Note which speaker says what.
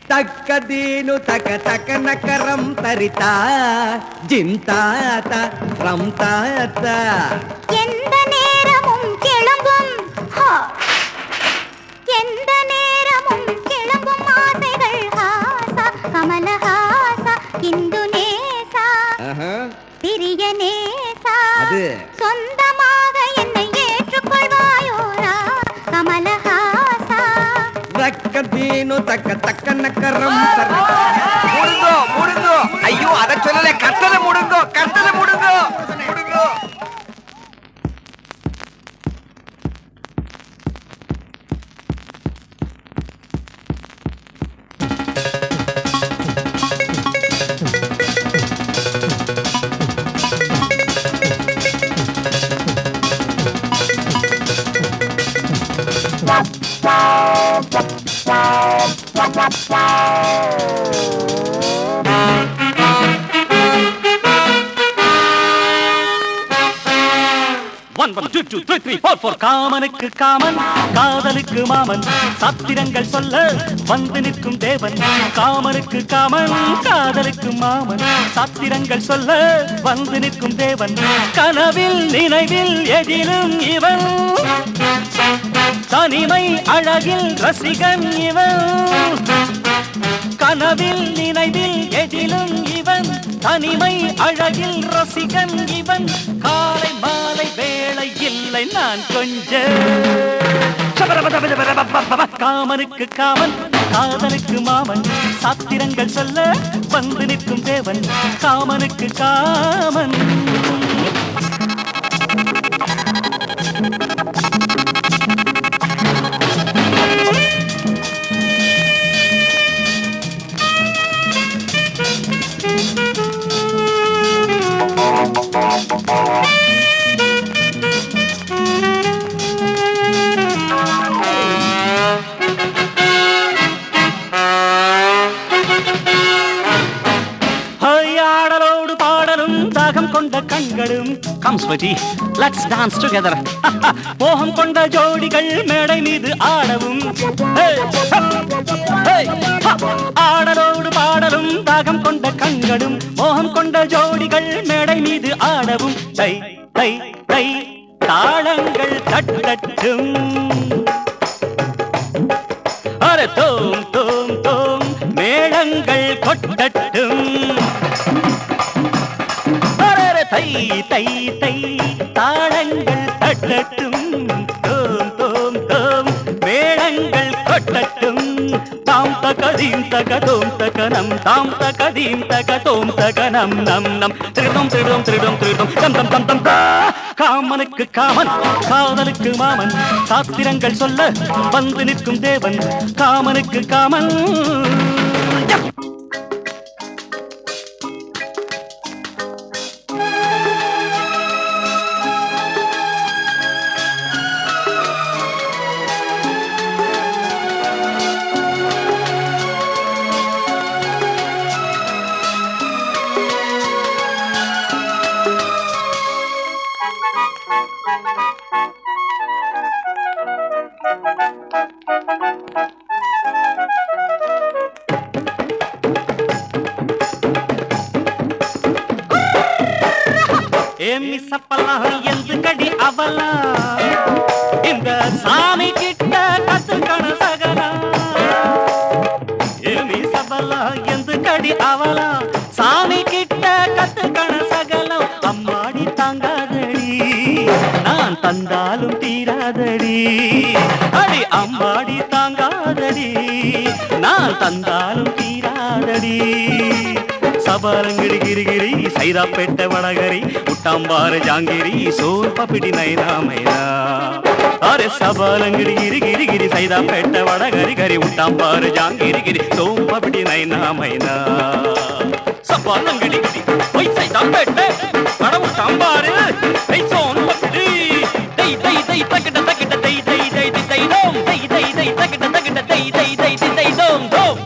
Speaker 1: తక్కదీను తక తక నకరం తరిత జింతాత రంతాత
Speaker 2: எந்த நேரமும் கிளம்பும் எந்த நேரமும் கிளம்பும் ஆசைகள் ஹாசா கமலஹாசா இந்து நேசா பிரிய நேசா சொந்தமாக என்னை ஏற்றுக்கொள்வாயோரா கமலஹாசா
Speaker 1: தக்கதீனு தக்க தக்க நக்கரம்
Speaker 3: முடுங்கோ முடுங்கோ ஐயோ அத சொல்லல கட்டல முடுங்கோ கட்டல முடுங்கோ முடுங்கோ
Speaker 4: One, 2, 2, 3, 3, 4, 4. காமனுக்கு காமன் காதலுக்கு மாமன் சாத்திரங்கள் சொல்ல வந்து நிற்கும் தேவன் காமனுக்கு காமன் காதலுக்கு மாமன் சாத்திரங்கள் சொல்ல வந்து நிற்கும் தேவன் கனவில் நினைவில் எதிலும் இவன் தனிமை அழகில் ரசிகன் இவன் கனவில் நினைவில் எதிலும் இவன் தனிமை அழகில் ரசிகன் இவன் காலை மாலை வேளை இல்லை நான் கொஞ்சம் காமனுக்கு காமன் காதலுக்கு மாமன் சாத்திரங்கள் சொல்ல வந்து நிற்கும் தேவன் காமனுக்கு காமன் ஆடலோடு பாடலும் தாகம் கொண்ட கண்களும் Come sweetie, let's dance together. மோகம் கொண்ட ஜோடிகள் மேடை மீது ஆடவும் ஆடலோடு பாடலும் தாகம் கொண்ட கண்களும் மோகம் கொண்ட ஜோடிகள் மேடை மீது ஆடவும் தை தை தை தாளங்கள் தட்டட்டும் அரே தோம் தோம் தோம் மேளங்கள் கொட்டட்டும் தை தை தை தாளங்கள் தட்டட்டும் தோம் தோம் தோம் மேளங்கள் கொட்டட்டும் தாம் தகதீம் தகதோம் தகனம் தாம் தகதீம் தகதோம் தகனம் நம் நம் திருடும் திருடும் திருடும் திருடும் தம் தம் தம் தம் காமனுக்கு காமன் காதலுக்கு மாமன் சாத்திரங்கள் சொல்ல வந்து நிற்கும் தேவன் காமனுக்கு காமன் ஏமி சப்பலாம் எந்த கடி அவலாம் இந்த சாமி கிட்ட கத்துக்கண சகலாம் ஏமி சப்பலாம் எந்த கடி அவலாம் சாமி கிட்ட கத்துக்கண சகலம் அம்மாடி தாங்காதடி நான் தந்தாலும் தீராதடி அடி அம்மாடி தாங்காதடி நான் தந்தாலும் தீராதடி சபாரங்கிடி கிரிகிரி சைதாப்பேட்டை வடகரி முட்டாம்பாறு ஜாங்கிரி சோர் பப்பிடி நைனா மைனா அரே சபாரங்கிடி கிரிகிரி கிரி சைதாப்பேட்டை வடகரி கரி முட்டாம்பாறு ஜாங்கிரி கிரி சோர் பப்பிடி நைனா மைனா சபாரங்கிடி கிரி போய் சைதாப்பேட்டை வட முட்டாம்பாறு ஐ சோன் பப்பிடி தை தை தை தக்கிட்ட தக்கிட்ட தை தை தை தை தோம் தை தை தை தக்கிட்ட தக்கிட்ட தை தை தை தை தோம் தோம்